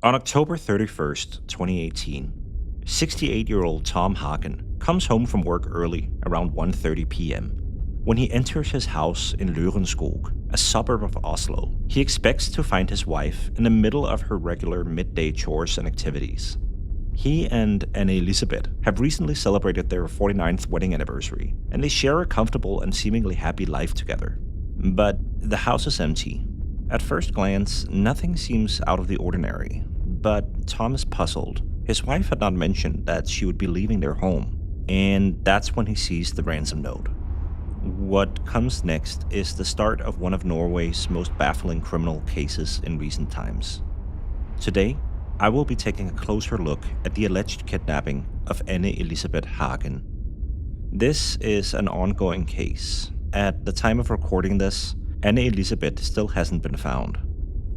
On October 31st, 2018, 68-year-old Tom Hagen comes home from work early around 1:30 p.m. When he enters his house in Lørenskog, a suburb of Oslo, he expects to find his wife in the middle of her regular midday chores and activities. He and Anne-Elisabeth have recently celebrated their 49th wedding anniversary, and they share a comfortable and seemingly happy life together. But the house is empty. At first glance, nothing seems out of the ordinary, but Tom is puzzled. His wife had not mentioned that she would be leaving their home, and that's when he sees the ransom note. What comes next is the start of one of Norway's most baffling criminal cases in recent times. Today, I will be taking a closer look at the alleged kidnapping of Anne-Elisabeth Hagen. This is an ongoing case. At the time of recording this, Anne-Elisabeth still hasn't been found.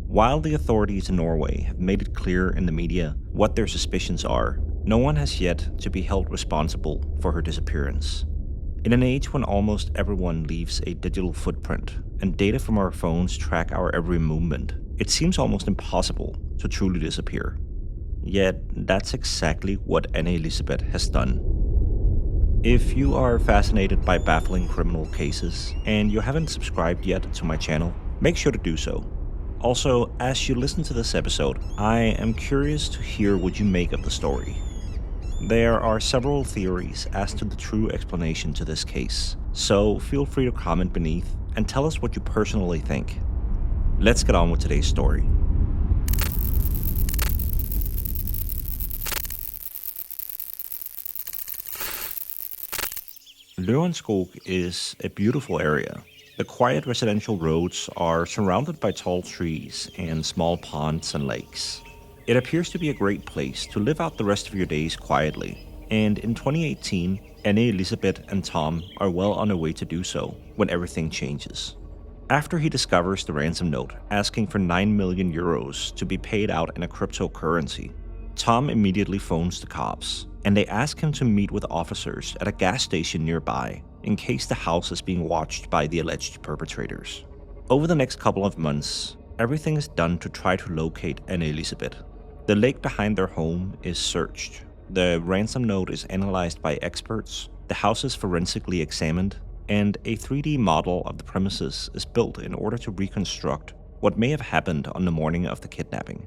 While the authorities in Norway have made it clear in the media what their suspicions are, no one has yet to be held responsible for her disappearance. In an age when almost everyone leaves a digital footprint and data from our phones track our every movement, it seems almost impossible to truly disappear. Yet, that's exactly what Anne-Elisabeth has done. If you are fascinated by baffling criminal cases and you haven't subscribed yet to my channel, make sure to do so. Also, as you listen to this episode, I am curious to hear what you make of the story. There are several theories as to the true explanation to this case, so feel free to comment beneath and tell us what you personally think. Let's get on with today's story. Lørenskog is a beautiful area. The quiet residential roads are surrounded by tall trees and small ponds and lakes. It appears to be a great place to live out the rest of your days quietly, and in 2018, Anne-Elisabeth and Tom are well on their way to do so when everything changes. After he discovers the ransom note asking for 9 million euros to be paid out in a cryptocurrency, Tom immediately phones the cops, and they ask him to meet with officers at a gas station nearby in case the house is being watched by the alleged perpetrators. Over the next couple of months, everything is done to try to locate Anne-Elisabeth. The lake behind their home is searched. The ransom note is analyzed by experts, the house is forensically examined, and a 3D model of the premises is built in order to reconstruct what may have happened on the morning of the kidnapping.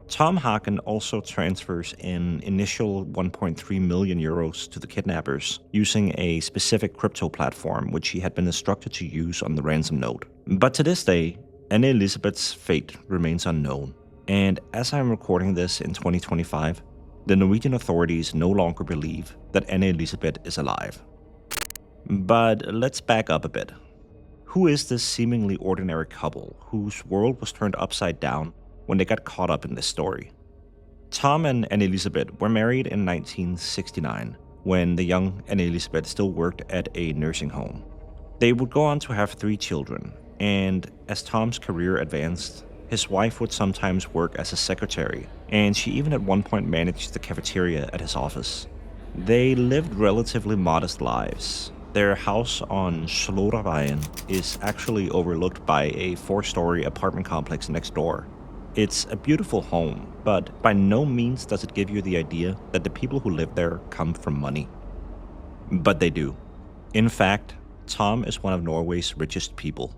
Tom Hagen also transfers an initial 1.3 million euros to the kidnappers using a specific crypto platform which he had been instructed to use on the ransom note. But to this day, Anne-Elisabeth's fate remains unknown. And as I'm recording this in 2025, the Norwegian authorities no longer believe that Anne-Elisabeth is alive. But let's back up a bit. Who is this seemingly ordinary couple whose world was turned upside down when they got caught up in this story? Tom and Anne-Elisabeth were married in 1969, when the young Anne-Elisabeth still worked at a nursing home. They would go on to have 3 children, and as Tom's career advanced, his wife would sometimes work as a secretary, and she even at one point managed the cafeteria at his office. They lived relatively modest lives. Their house on Slotterveien is actually overlooked by a 4-story apartment complex next door. It's a beautiful home, but by no means does it give you the idea that the people who live there come from money. But they do. In fact, Tom is one of Norway's richest people.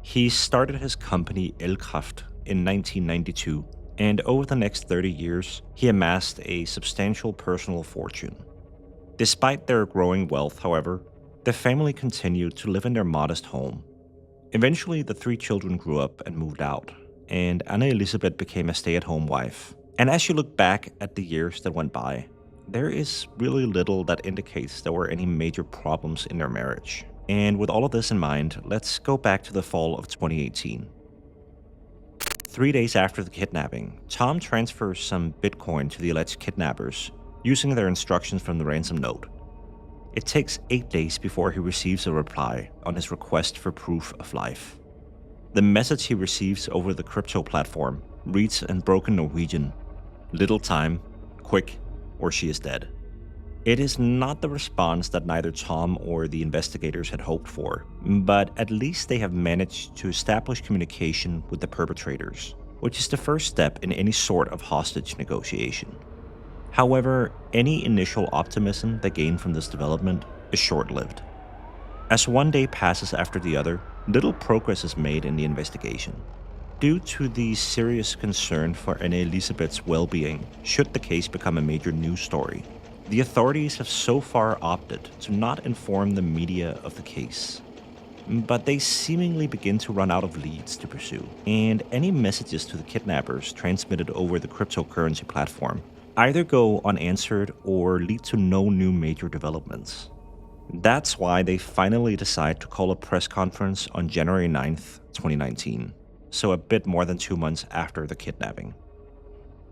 He started his company Elkraft in 1992, and over the next 30 years, he amassed a substantial personal fortune. Despite their growing wealth, however, the family continued to live in their modest home. Eventually, the 3 children grew up and moved out, and Anne-Elisabeth became a stay-at-home wife. And as you look back at the years that went by, there is really little that indicates there were any major problems in their marriage. And with all of this in mind, let's go back to the fall of 2018. 3 days after the kidnapping, Tom transfers some Bitcoin to the alleged kidnappers using their instructions from the ransom note. It takes 8 days before he receives a reply on his request for proof of life. The message he receives over the crypto platform reads in broken Norwegian, "Little time, quick, or she is dead." It is not the response that neither Tom or the investigators had hoped for, but at least they have managed to establish communication with the perpetrators. which is the first step in any sort of hostage negotiation. However, any initial optimism they gain from this development is short-lived. As one day passes after the other, little progress is made in the investigation. Due to the serious concern for Anne-Elisabeth's well-being should the case become a major news story, the authorities have so far opted to not inform the media of the case. But they seemingly begin to run out of leads to pursue, and any messages to the kidnappers transmitted over the cryptocurrency platform either go unanswered or lead to no new major developments. That's why they finally decide to call a press conference on January 9th, 2019, so a bit more than 2 months after the kidnapping.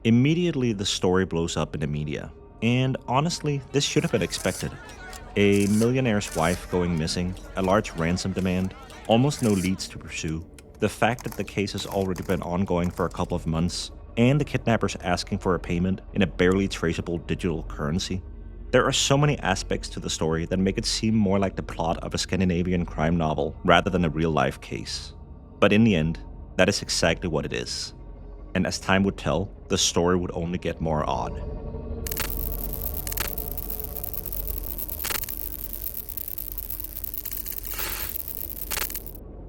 Immediately, the story blows up in the media, and honestly, this should have been expected. A millionaire's wife going missing, a large ransom demand, almost no leads to pursue, the fact that the case has already been ongoing for a couple of months, and the kidnappers asking for a payment in a barely traceable digital currency. There are so many aspects to the story that make it seem more like the plot of a Scandinavian crime novel rather than a real-life case. But in the end, that is exactly what it is. And as time would tell, the story would only get more odd.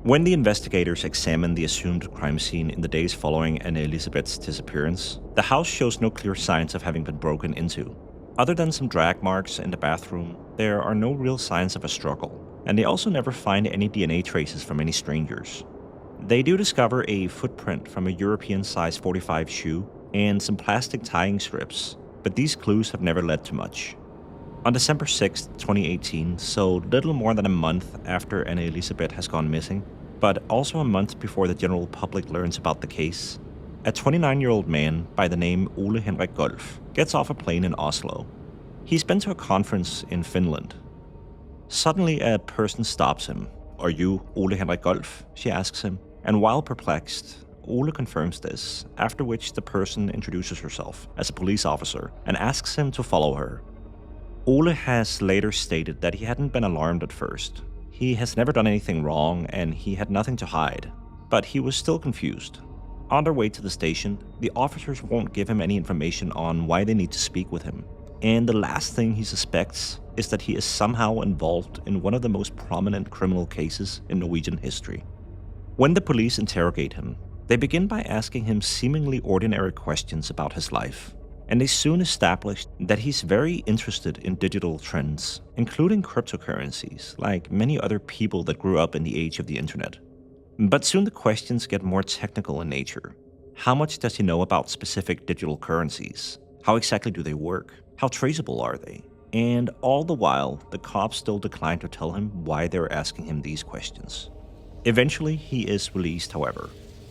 When the investigators examine the assumed crime scene in the days following Anne-Elisabeth's disappearance, the house shows no clear signs of having been broken into. Other than some drag marks in the bathroom, there are no real signs of a struggle, and they also never find any DNA traces from any strangers. They do discover a footprint from a European size 45 shoe and some plastic tying strips, but these clues have never led to much. On December 6, 2018, so little more than a month after Anne-Elisabeth has gone missing, but also a month before the general public learns about the case, a 29-year-old man by the name Ole Henrik Golf gets off a plane in Oslo. He's been to a conference in Finland. Suddenly, a person stops him. "Are you Ole Henrik Golf?" she asks him, and while perplexed, Ole confirms this, after which the person introduces herself as a police officer and asks him to follow her. Ole has later stated that he hadn't been alarmed at first. He has never done anything wrong and he had nothing to hide, but he was still confused. On their way to the station, the officers won't give him any information on why they need to speak with him, and the last thing he suspects is that he is somehow involved in one of the most prominent criminal cases in Norwegian history. When the police interrogate him, they begin by asking him seemingly ordinary questions about his life, and they soon establish that he's very interested in digital trends, including cryptocurrencies, like many other people that grew up in the age of the internet. But soon the questions get more technical in nature. How much does he know about specific digital currencies? How exactly do they work? How traceable are they? And all the while, the cops still decline to tell him why they're asking him these questions. Eventually, he is released, however.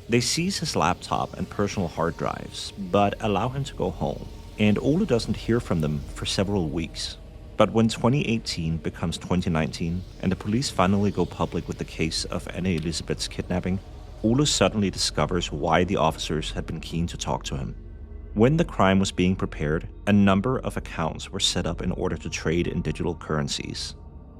They seize his laptop and personal hard drives, but allow him to go home, and Ole doesn't hear from them for several weeks. But when 2018 becomes 2019, and the police finally go public with the case of Anne-Elisabeth's kidnapping, Ole suddenly discovers why the officers had been keen to talk to him. When the crime was being prepared, a number of accounts were set up in order to trade in digital currencies.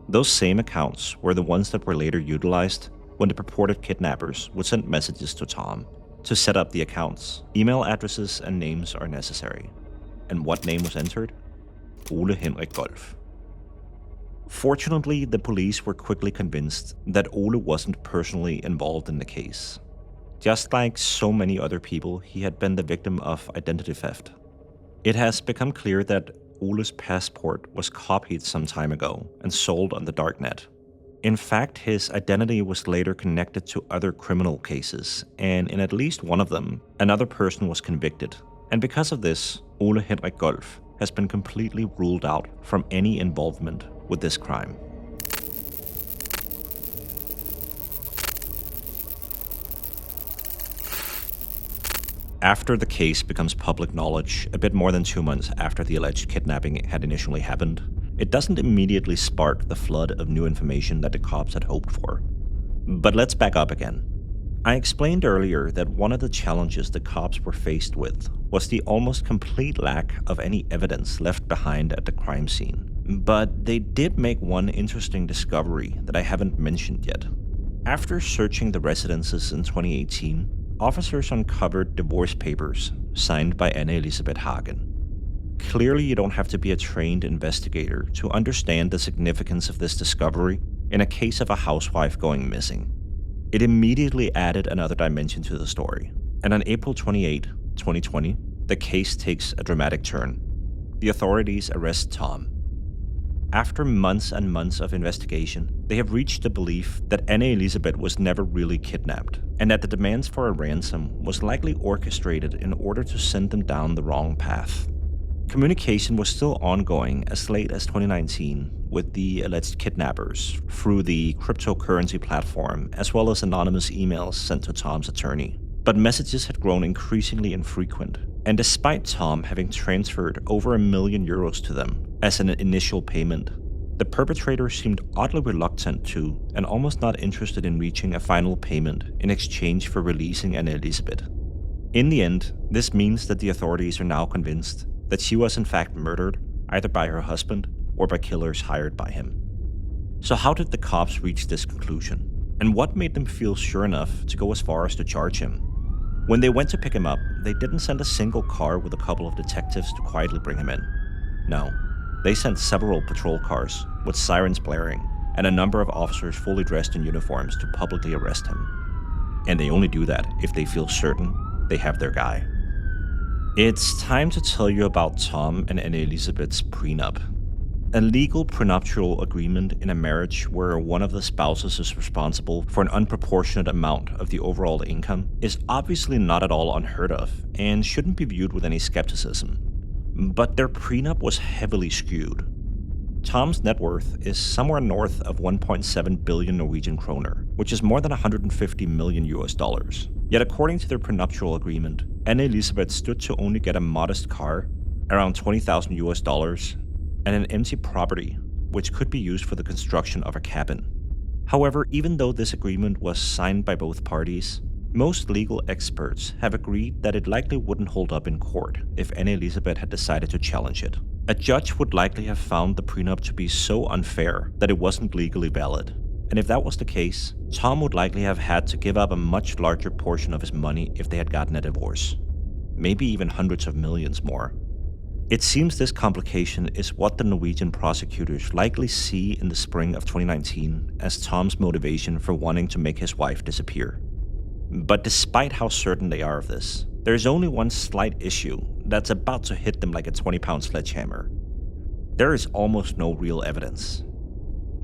Those same accounts were the ones that were later utilized when the purported kidnappers would send messages to Tom. To set up the accounts, email addresses and names are necessary. And what name was entered? Ole Henrik Golf. Fortunately, the police were quickly convinced that Ole wasn't personally involved in the case. Just like so many other people, he had been the victim of identity theft. It has become clear that Ole's passport was copied some time ago and sold on the darknet. In fact, his identity was later connected to other criminal cases, and in at least one of them, another person was convicted. And because of this, Ole Henrik Golf has been completely ruled out from any involvement with this crime. After the case becomes public knowledge, a bit more than 2 months after the alleged kidnapping had initially happened, it doesn't immediately spark the flood of new information that the cops had hoped for. But let's back up again. I explained earlier that one of the challenges the cops were faced with was the almost complete lack of any evidence left behind at the crime scene. But they did make one interesting discovery that I haven't mentioned yet. After searching the residences in 2018, officers uncovered divorce papers signed by Anne-Elisabeth Hagen. Clearly, you don't have to be a trained investigator to understand the significance of this discovery in a case of a housewife going missing. It immediately added another dimension to the story, and on April 28, 2020, the case takes a dramatic turn. The authorities arrest Tom. After months and months of investigation, they have reached the belief that Anne-Elisabeth was never really kidnapped, and that the demands for a ransom was likely orchestrated in order to send them down the wrong path. Communication was still ongoing as late as 2019 with the alleged kidnappers through the cryptocurrency platform, as well as anonymous emails sent to Tom's attorney. But messages had grown increasingly infrequent, and despite Tom having transferred over €1 million to them as an initial payment, the perpetrator seemed oddly reluctant to and almost not interested in reaching a final payment in exchange for releasing Anne-Elisabeth. In the end, this means that the authorities are now convinced that she was in fact murdered either by her husband or by killers hired by him. So how did the cops reach this conclusion? And what made them feel sure enough to go as far as to charge him? When they went to pick him up, they didn't send a single car with a couple of detectives to quietly bring him in. No, they sent several patrol cars with sirens blaring and a number of officers fully dressed in uniforms to publicly arrest him. And they only do that if they feel certain they have their guy. It's time to tell you about Tom and Anne-Elisabeth's prenup. A legal prenuptial agreement in a marriage where one of the spouses is responsible for an unproportionate amount of the overall income is obviously not at all unheard of and shouldn't be viewed with any skepticism. But their prenup was heavily skewed. Tom's net worth is somewhere north of 1.7 billion Norwegian kroner, which is more than $150 million. Yet according to their prenuptial agreement, Anne-Elisabeth stood to only get a modest car, around $20,000, and an empty property, which could be used for the construction of a cabin. However, even though this agreement was signed by both parties, most legal experts have agreed that it likely wouldn't hold up in court if Anne-Elisabeth had decided to challenge it. A judge would likely have found the prenup to be so unfair that it wasn't legally valid. And if that was the case, Tom would likely have had to give up a much larger portion of his money if they had gotten a divorce. Maybe even hundreds of millions more. It seems this complication is what the Norwegian prosecutors likely see in the spring of 2019 as Tom's motivation for wanting to make his wife disappear. But despite how certain they are of this, there's only one slight issue that's about to hit them like a 20-pound sledgehammer. There is almost no real evidence.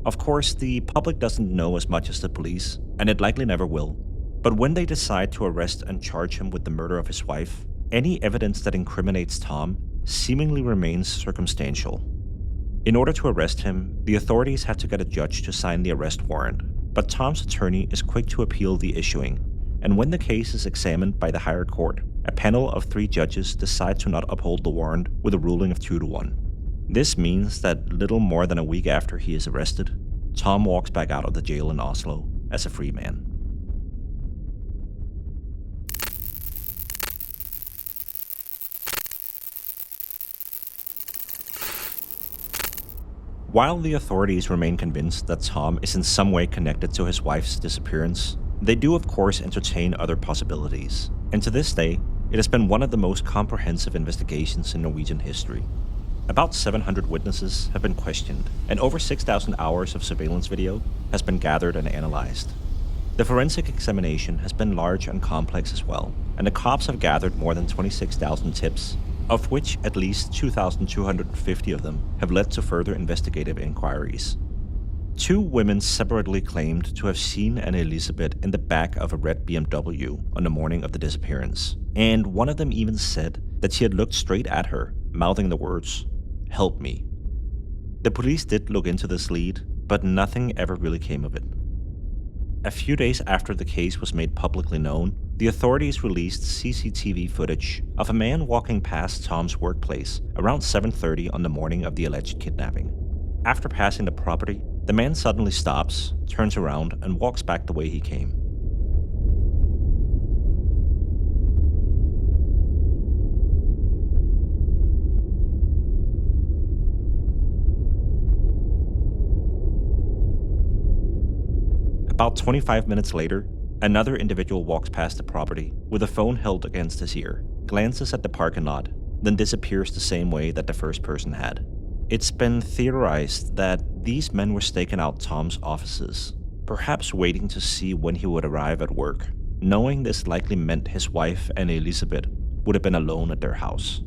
Of course, the public doesn't know as much as the police, and it likely never will. But when they decide to arrest and charge him with the murder of his wife, any evidence that incriminates Tom seemingly remains circumstantial. In order to arrest him, the authorities had to get a judge to sign the arrest warrant, but Tom's attorney is quick to appeal the issuing, and when the case is examined by the higher court, a panel of 3 judges decide to not uphold the warrant with a ruling of 2-1. This means that little more than a week after he is arrested, Tom walks back out of the jail in Oslo as a free man. While the authorities remain convinced that Tom is in some way connected to his wife's disappearance, they do of course entertain other possibilities, and to this day, it has been one of the most comprehensive investigations in Norwegian history. About 700 witnesses have been questioned, and over 6,000 hours of surveillance video has been gathered and analyzed. The forensic examination has been large and complex as well, and the cops have gathered more than 26,000 tips, of which at least 2,250 of them have led to further investigative inquiries. 2 women separately claimed to have seen Anne-Elisabeth in the back of a red BMW on the morning of the disappearance, and one of them even said that she had looked straight at her, mouthing the words, "Help me." The police did look into this lead, but nothing ever really came of it. A few days after the case was made publicly known, the authorities released CCTV footage of a man walking past Tom's workplace around 7:30 on the morning of the alleged kidnapping. After passing the property, the man suddenly stops, turns around, and walks back the way he came. About 25 minutes later, Another individual walks past the property with a phone held against his ear, glances at the parking lot, then disappears the same way that the first person had. It's been theorized that these men were staking out Tom's offices, perhaps waiting to see when he would arrive at work, knowing this likely meant his wife, Anne-Elisabeth, would have been alone at their house.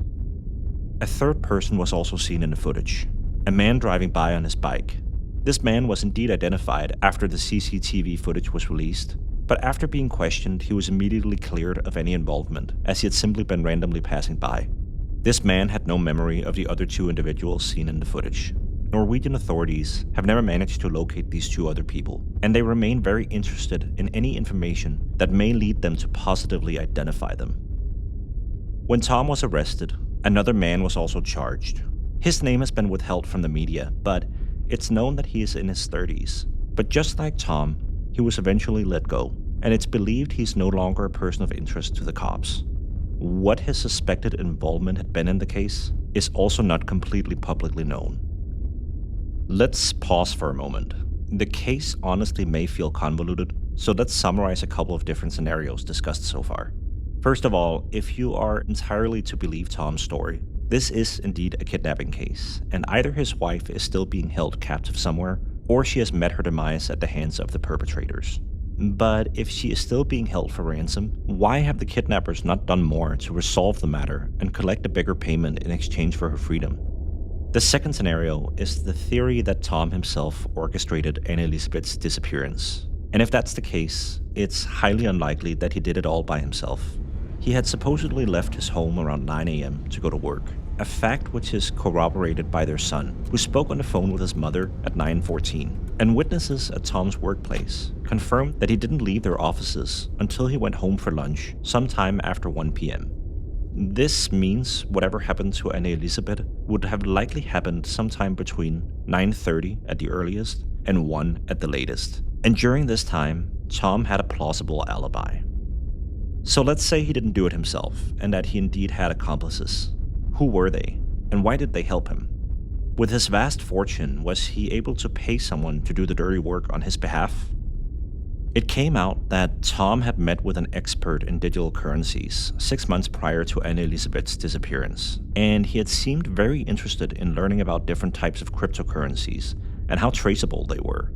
A third person was also seen in the footage, a man driving by on his bike. This man was indeed identified after the CCTV footage was released, but after being questioned, he was immediately cleared of any involvement, as he had simply been randomly passing by. This man had no memory of the other two individuals seen in the footage. Norwegian authorities have never managed to locate these two other people, and they remain very interested in any information that may lead them to positively identify them. When Tom was arrested, another man was also charged. His name has been withheld from the media, but it's known that he is in his 30s. But just like Tom, he was eventually let go, and it's believed he's no longer a person of interest to the cops. What his suspected involvement had been in the case is also not completely publicly known. Let's pause for a moment. The case honestly may feel convoluted, so let's summarize a couple of different scenarios discussed so far. First of all, if you are entirely to believe Tom's story, this is indeed a kidnapping case, and either his wife is still being held captive somewhere, or she has met her demise at the hands of the perpetrators. But if she is still being held for ransom, why have the kidnappers not done more to resolve the matter and collect a bigger payment in exchange for her freedom? The second scenario is the theory that Tom himself orchestrated Anne-Elisabeth's disappearance. And if that's the case, it's highly unlikely that he did it all by himself. He had supposedly left his home around 9 a.m. to go to work, a fact which is corroborated by their son, who spoke on the phone with his mother at 9:14. And witnesses at Tom's workplace confirmed that he didn't leave their offices until he went home for lunch sometime after 1 p.m. This means whatever happened to Anne-Elisabeth would have likely happened sometime between 9:30 at the earliest and 1 at the latest. And during this time, Tom had a plausible alibi. So let's say he didn't do it himself and that he indeed had accomplices. Who were they, and why did they help him? With his vast fortune, was he able to pay someone to do the dirty work on his behalf? It came out that Tom had met with an expert in digital currencies 6 months prior to Anne-Elisabeth's disappearance, and he had seemed very interested in learning about different types of cryptocurrencies and how traceable they were.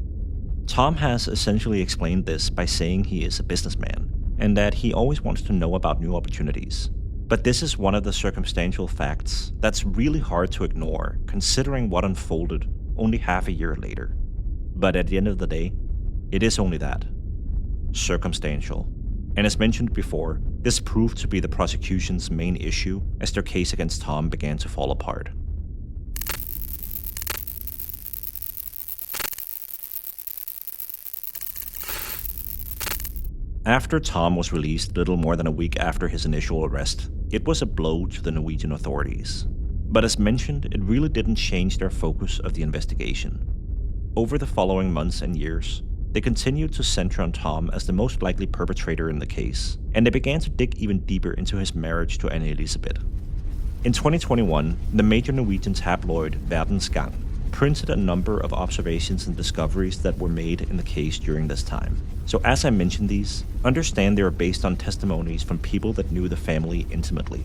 Tom has essentially explained this by saying he is a businessman and that he always wants to know about new opportunities. But this is one of the circumstantial facts that's really hard to ignore, considering what unfolded only half a year later. But at the end of the day, it is only that. Circumstantial. And as mentioned before, this proved to be the prosecution's main issue as their case against Tom began to fall apart. After Tom was released little more than a week after his initial arrest, it was a blow to the Norwegian authorities. But as mentioned, it really didn't change their focus of the investigation. Over the following months and years, they continued to center on Tom as the most likely perpetrator in the case, and they began to dig even deeper into his marriage to Anne-Elisabeth. In 2021, the major Norwegian tabloid Lørenskog printed a number of observations and discoveries that were made in the case during this time. So as I mentioned these, understand they are based on testimonies from people that knew the family intimately.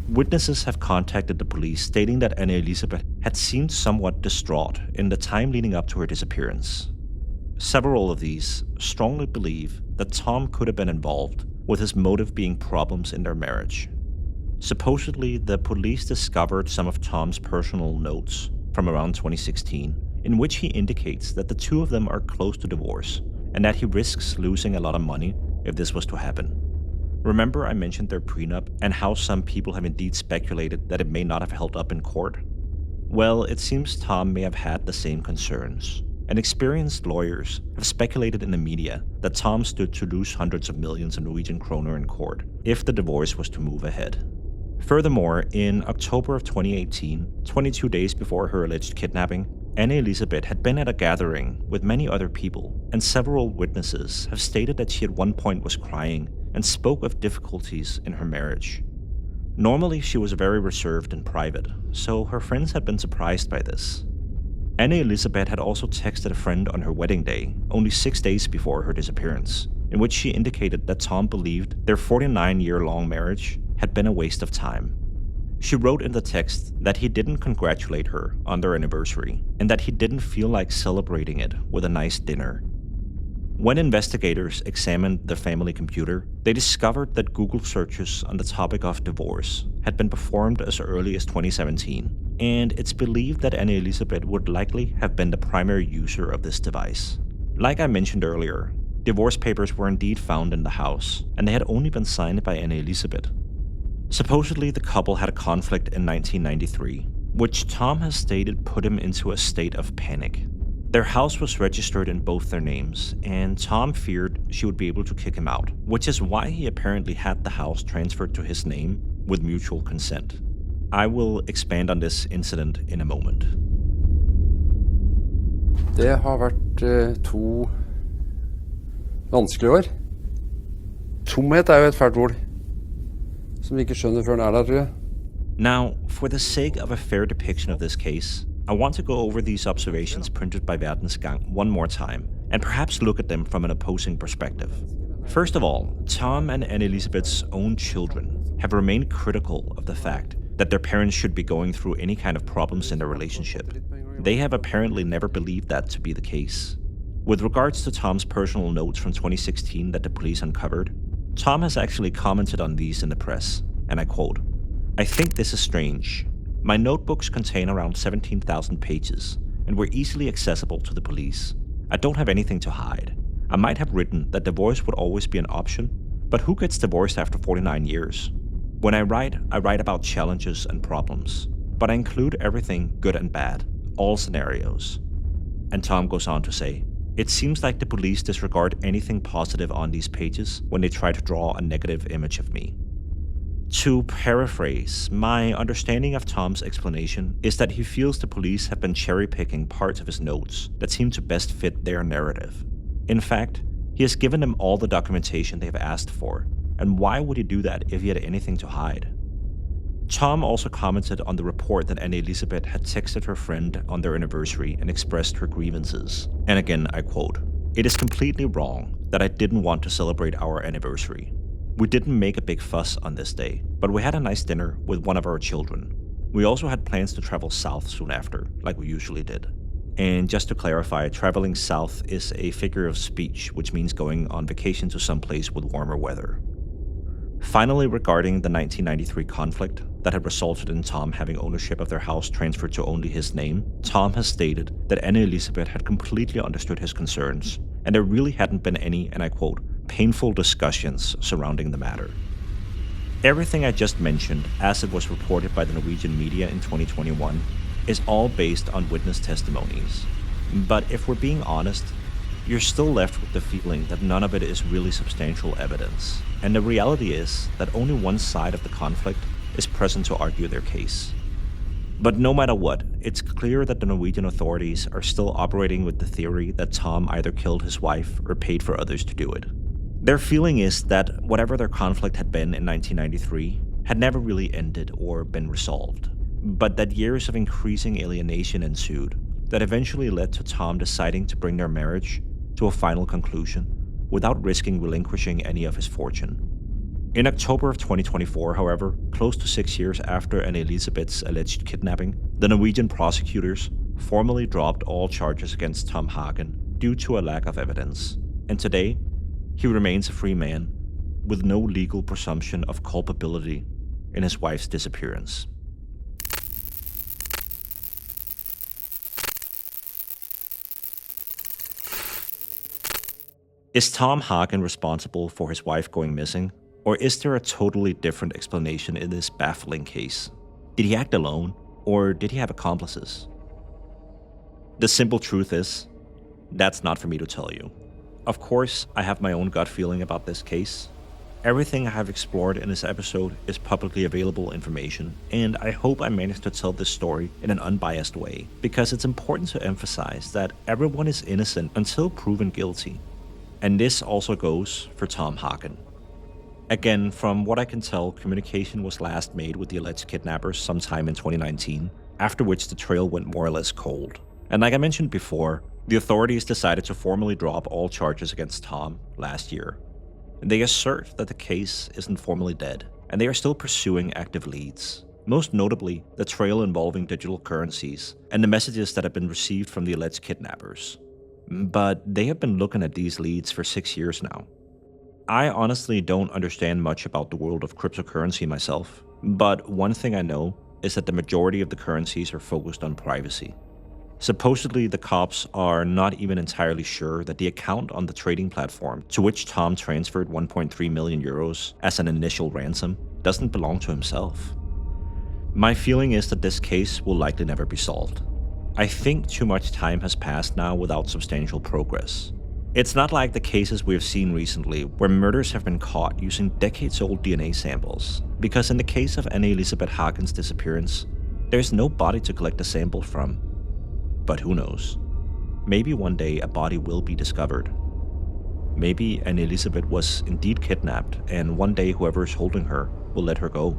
Witnesses have contacted the police stating that Anne-Elisabeth had seemed somewhat distraught in the time leading up to her disappearance. Several of these strongly believe that Tom could have been involved, with his motive being problems in their marriage. Supposedly, the police discovered some of Tom's personal notes from around 2016, in which he indicates that the two of them are close to divorce and that he risks losing a lot of money if this was to happen. Remember I mentioned their prenup and how some people have indeed speculated that it may not have held up in court? Well, it seems Tom may have had the same concerns, and experienced lawyers have speculated in the media that Tom stood to lose hundreds of millions of Norwegian kroner in court if the divorce was to move ahead. Furthermore, in October of 2018, 22 days before her alleged kidnapping, Anne-Elisabeth had been at a gathering with many other people, and several witnesses have stated that she at one point was crying and spoke of difficulties in her marriage. Normally, she was very reserved and private, so her friends had been surprised by this. Anne-Elisabeth had also texted a friend on her wedding day, only 6 days before her disappearance, in which she indicated that Tom believed their 49-year-long marriage had been a waste of time. She wrote in the text that he didn't congratulate her on their anniversary and that he didn't feel like celebrating it with a nice dinner. When investigators examined the family computer, they discovered that Google searches on the topic of divorce had been performed as early as 2017, and it's believed that Anne-Elisabeth would likely have been the primary user of this device. Like I mentioned earlier, divorce papers were indeed found in the house, and they had only been signed by Anne-Elisabeth. Supposedly, the couple had a conflict in 1993, which Tom has stated put him into a state of panic. Their house was registered in both their names, and Tom feared she would be able to kick him out, which is why he apparently had the house transferred to his name with mutual consent. I will expand on this incident in a moment. Det har vært 2 vanskelige år. Tomhet jo et fælt ord, som vi ikke skjønner før den der, tror jeg. Now, for the sake of a fair depiction of this case, I want to go over these observations printed by Verdensgang one more time, and perhaps look at them from an opposing perspective. First of all, Tom and Anne-Elisabeth's own children have remained critical of the fact that their parents should be going through any kind of problems in their relationship. They have apparently never believed that to be the case. With regards to Tom's personal notes from 2016 that the police uncovered, Tom has actually commented on these in the press, and I quote, "I think this is strange. My notebooks contain around 17,000 pages and were easily accessible to the police. I don't have anything to hide. I might have written that divorce would always be an option, but who gets divorced after 49 years? When I write about challenges and problems, but I include everything good and bad, all scenarios." And Tom goes on to say, "It seems like the police disregard anything positive on these pages when they try to draw a negative image of me." To paraphrase, my understanding of Tom's explanation is that he feels the police have been cherry-picking parts of his notes that seem to best fit their narrative. In fact, he has given them all the documentation they have asked for, and why would he do that if he had anything to hide? Tom also commented on the report that Anne-Elisabeth had texted her friend on their anniversary and expressed her grievances. And again, I quote, "It is completely wrong that I didn't want to celebrate our anniversary. We didn't make a big fuss on this day, but we had a nice dinner with one of our children. We also had plans to travel south soon after, like we usually did." And just to clarify, traveling south is a figure of speech, which means going on vacation to some place with warmer weather. Finally, regarding the 1993 conflict that had resulted in Tom having ownership of their house transferred to only his name, Tom has stated that Anne-Elisabeth had completely understood his concerns, and there really hadn't been any, and I quote, "painful discussions surrounding the matter." Everything I just mentioned, as it was reported by the Norwegian media in 2021, is all based on witness testimonies. But if we're being honest, you're still left with the feeling that none of it is really substantial evidence. And the reality is that only one side of the conflict is present to argue their case. But no matter what, it's clear that the Norwegian authorities are still operating with the theory that Tom either killed his wife or paid for others to do it. Their feeling is that whatever their conflict had been in 1993 had never really ended or been resolved, but that years of increasing alienation ensued that eventually led to Tom deciding to bring their marriage to a final conclusion without risking relinquishing any of his fortune. In October of 2024, however, close to 6 years after Anne-Elisabeth's alleged kidnapping, the Norwegian prosecutors formally dropped all charges against Tom Hagen due to a lack of evidence, and today, he remains a free man with no legal presumption of culpability in his wife's disappearance. Is Tom Hagen responsible for his wife going missing, or is there a totally different explanation in this baffling case? Did he act alone, or did he have accomplices? The simple truth is, that's not for me to tell you. Of course, I have my own gut feeling about this case. Everything I have explored in this episode is publicly available information, and I hope I managed to tell this story in an unbiased way, because it's important to emphasize that everyone is innocent until proven guilty. And this also goes for Tom Hagen. Again, from what I can tell, communication was last made with the alleged kidnappers sometime in 2019, after which the trail went more or less cold. And like I mentioned before, The authorities decided to formally drop all charges against Tom last year. They assert that the case isn't formally dead, and they are still pursuing active leads, most notably the trail involving digital currencies and the messages that have been received from the alleged kidnappers. But they have been looking at these leads for 6 years now. I honestly don't understand much about the world of cryptocurrency myself, but one thing I know is that the majority of the currencies are focused on privacy. Supposedly, the cops are not even entirely sure that the account on the trading platform to which Tom transferred 1.3 million euros as an initial ransom doesn't belong to himself. My feeling is that this case will likely never be solved. I think too much time has passed now without substantial progress. It's not like the cases we have seen recently where murders have been caught using decades-old DNA samples, because in the case of Anne-Elisabeth Hagen's disappearance, there's no body to collect a sample from. But who knows? Maybe one day a body will be discovered. Maybe Anne-Elisabeth was indeed kidnapped, and one day whoever is holding her will let her go.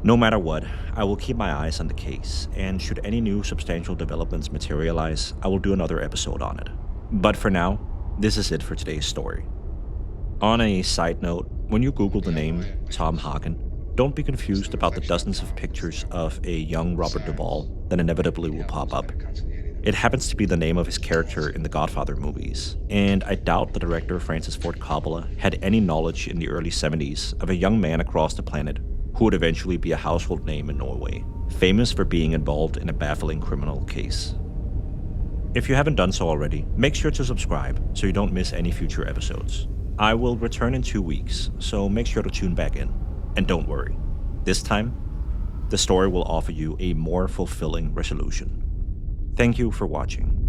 No matter what, I will keep my eyes on the case, and should any new substantial developments materialize, I will do another episode on it. But for now, this is it for today's story. On a side note, when you Google the name Tom Hagen, don't be confused about the dozens of pictures of a young Robert Duvall that inevitably will pop up. It happens to be the name of his character in the Godfather movies, and I doubt the director Francis Ford Coppola had any knowledge in the early 70s of a young man across the planet who would eventually be a household name in Norway, famous for being involved in a baffling criminal case. If you haven't done so already, make sure to subscribe so you don't miss any future episodes. I will return in 2 weeks, so make sure to tune back in. And don't worry, this time, the story will offer you a more fulfilling resolution. Thank you for watching.